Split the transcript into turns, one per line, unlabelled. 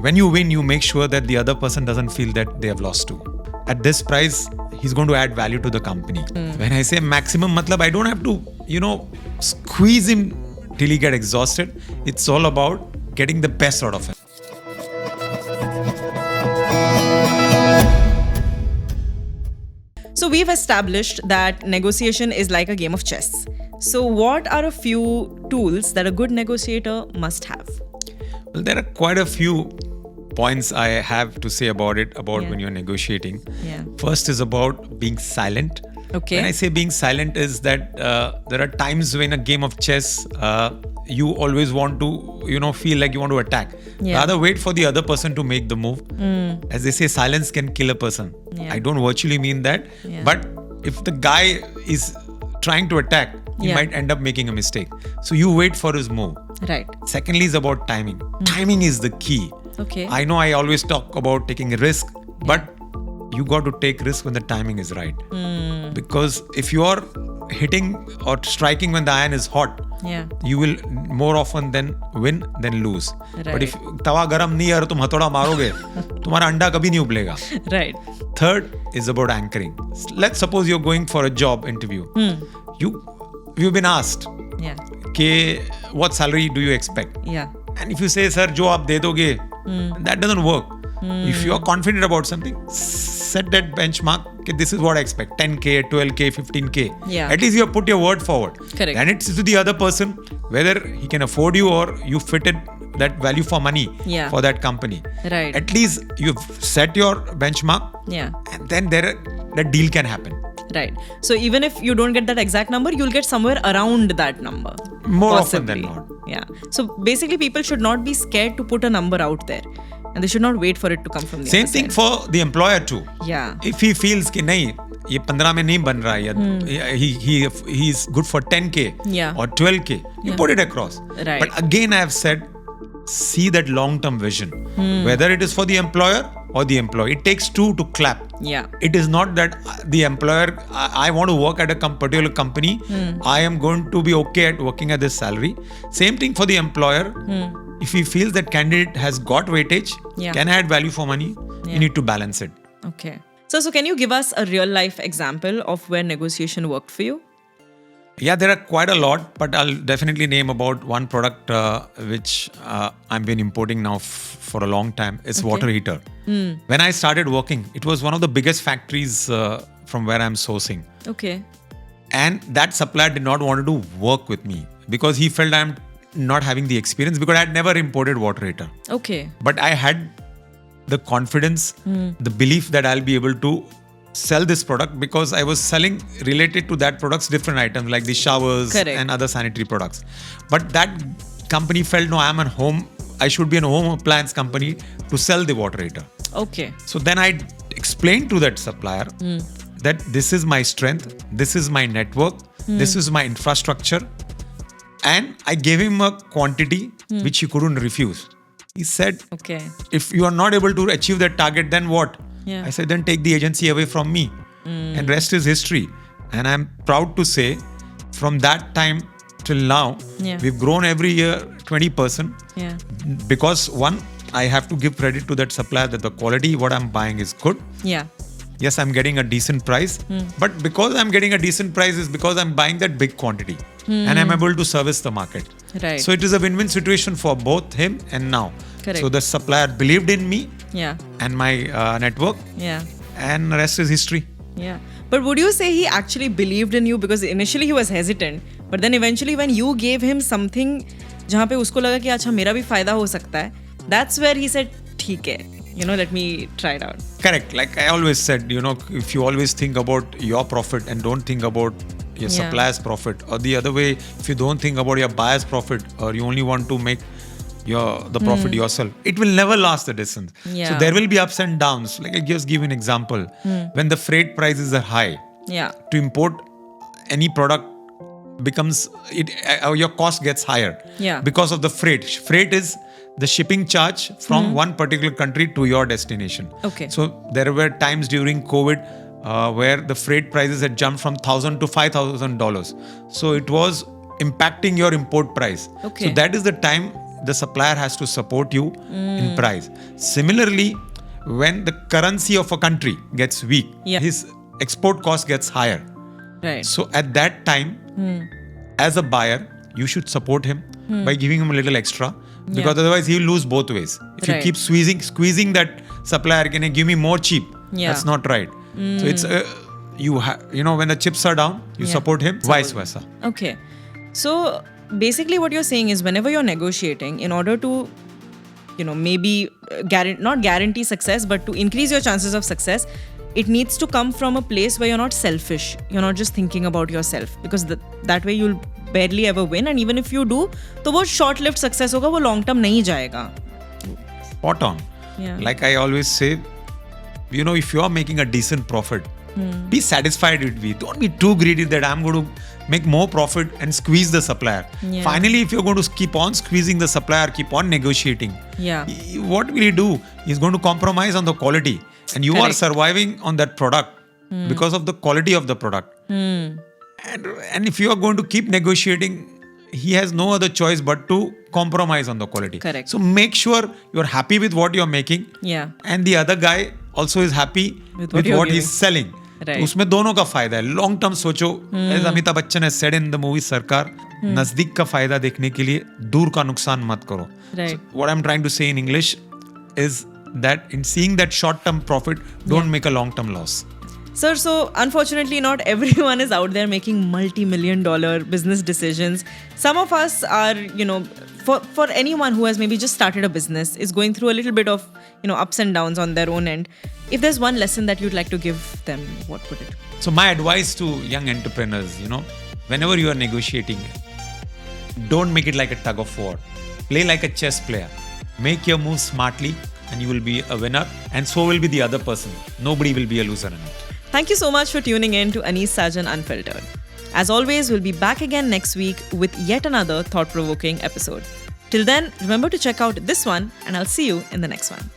when you win, you make sure that the other person doesn't feel that they have lost too. At this price, he's going to add value to the company. When I say maximum, matlab, I don't have to, squeeze him till he get exhausted. It's all about getting the best out of him.
So we've established that negotiation is like a game of chess. So what are a few tools that a good negotiator must have?
Well, there are quite a few points I have to say about when you're negotiating.
Yeah.
First is about being silent.
Okay.
When I say being silent is that there are times when a game of chess, you always want to, feel like you want to attack.
Yeah.
Rather wait for the other person to make the move. As they say, silence can kill a person.
Yeah.
I don't virtually mean that.
Yeah.
But if the guy is trying to attack, he might end up making a mistake. So you wait for his move.
Right.
Secondly is about timing. Timing is the key.
Okay.
I know I always talk about taking a risk, but you got to take risk when the timing is right. Because if you are hitting or striking when the iron is hot, you will more often than win than lose.
Right.
But if tawa garam nahi hai aur tum hathoda maroge, tumhara anda kabhi nahi ublega.
Right.
Third is about anchoring. Let's suppose you're going for a job interview. You've been asked, what salary do you expect?
Yeah.
And if you say, sir, jo aap de doge, that doesn't work. If you are confident about something, set that benchmark. This is what I expect. 10K, 12K, 15K.
Yeah.
At least you have put your word forward.
Correct.
And it's to the other person whether he can afford you or you fitted that value for money for that company.
Right.
At least you've set your benchmark.
Yeah.
And then that deal can happen.
Right. So even if you don't get that exact number, you'll get somewhere around that number.
More
possibly.
often than not.
Yeah. So basically people should not be scared to put a number out there. And they should not wait for it to come from the
Same
other
thing
side.
for the employer too.
Yeah.
If he feels कि नहीं ये 15 में नहीं बन रहा है he is good for 10K or 12K, you put it across.
Right.
But again I have said, see that long-term vision. Whether it is for the employer or the employee, it takes two to clap.
Yeah.
It is not that the employer, I want to work at a particular company, I am going to be okay at working at this salary. Same thing for the employer. If he feels that candidate has got weightage, can add value for money, you need to balance it.
Okay. So can you give us a real life example of where negotiation worked for you?
Yeah, there are quite a lot, but I'll definitely name about one product which I've been importing now for a long time. It's water heater. When I started working, it was one of the biggest factories from where I'm sourcing.
Okay.
And that supplier did not want to work with me because he felt I'm not having the experience because I had never imported water heater.
Okay.
But I had the confidence, the belief that I'll be able to sell this product because I was selling related to that products different items like the showers and other sanitary products. But that company felt, no, I should be a home appliance company to sell the water heater.
Okay.
So then I explained to that supplier that this is my strength, this is my network, this is my infrastructure. And I gave him a quantity which he couldn't refuse. He said, if you are not able to achieve that target, then what?
Yeah.
I said, then take the agency away from me. And rest is history. And I'm proud to say, from that time till now, we've grown every year 20%.
Yeah.
Because one, I have to give credit to that supplier that the quality what I'm buying is good.
Yeah.
Yes, I'm getting a decent price. But because I'm getting a decent price is because I'm buying that big quantity. And I'm able to service the market.
Right.
So it is a win-win situation for both him and now.
Correct.
So the supplier believed in me and my network.
Yeah.
And the rest is history.
Yeah. But would you say he actually believed in you? Because initially he was hesitant. But then eventually when you gave him something जहाँ पे उसको लगा कि अच्छा मेरा भी फायदा हो सकता है, that's where he said, ठीक है, let me try it out.
Correct. Like I always said, if you always think about your profit and don't think about your supplier's profit, or the other way, if you don't think about your buyer's profit or you only want to make the profit yourself, it will never last the distance.
Yeah.
So there will be ups and downs. Like I'll just give you an example. When the freight prices are high, to import any product becomes your cost gets higher because of the freight. Freight is the shipping charge from one particular country to your destination.
Okay.
So there were times during COVID where the freight prices had jumped from $1,000 to $5,000. So it was impacting your import price.
Okay.
So that is the time the supplier has to support you in price. Similarly, when the currency of a country gets weak, his export cost gets higher.
Right.
So at that time, as a buyer, you should support him by giving him a little extra, because otherwise he'll lose both ways. If you keep squeezing that supplier, can you give me more cheap? That's not right. So it's when the chips are down, you support him, vice versa.
Okay. So basically what you're saying is, whenever you're negotiating, in order to maybe not guarantee success, but to increase your chances of success, it needs to come from a place where you're not selfish. You're not just thinking about yourself, because that way you'll barely ever win. And even if you do, तो वो short-lived success होगा, वो long-term नहीं जाएगा.
Spot on. Like I always say, if you are making a decent profit, be satisfied with it. Don't be too greedy that I'm going to make more profit and squeeze the supplier. Finally, if you're going to keep on squeezing the supplier, keep on negotiating, what will he do? He's going to compromise on the quality. And you are surviving on that product because of the quality of the product. And if you are going to keep negotiating, he has no other choice but to compromise on the quality.
Correct.
So make sure you're happy with what you're making. And the other guy also is happy with what he's selling.
Right.
उसमें दोनों का फायदा है. Long term सोचो, as Amitabh Bachchan has said in the movie सरकार, नजदीक का फायदा देखने के लिए दूर का नुकसान मत करो. So what I'm trying to say in English is that in seeing that short term profit, don't make a long term loss.
Sir, so unfortunately not everyone is out there making multi-million-dollar business decisions. Some of us are, for anyone who has maybe just started a business, is going through a little bit of, ups and downs on their own end. If there's one lesson that you'd like to give them, what would it be?
So my advice to young entrepreneurs, whenever you are negotiating, don't make it like a tug of war. Play like a chess player. Make your moves smartly and you will be a winner, and so will be the other person. Nobody will be a loser in it.
Thank you so much for tuning in to Anis Sajan Unfiltered. As always, we'll be back again next week with yet another thought-provoking episode. Till then, remember to check out this one, and I'll see you in the next one.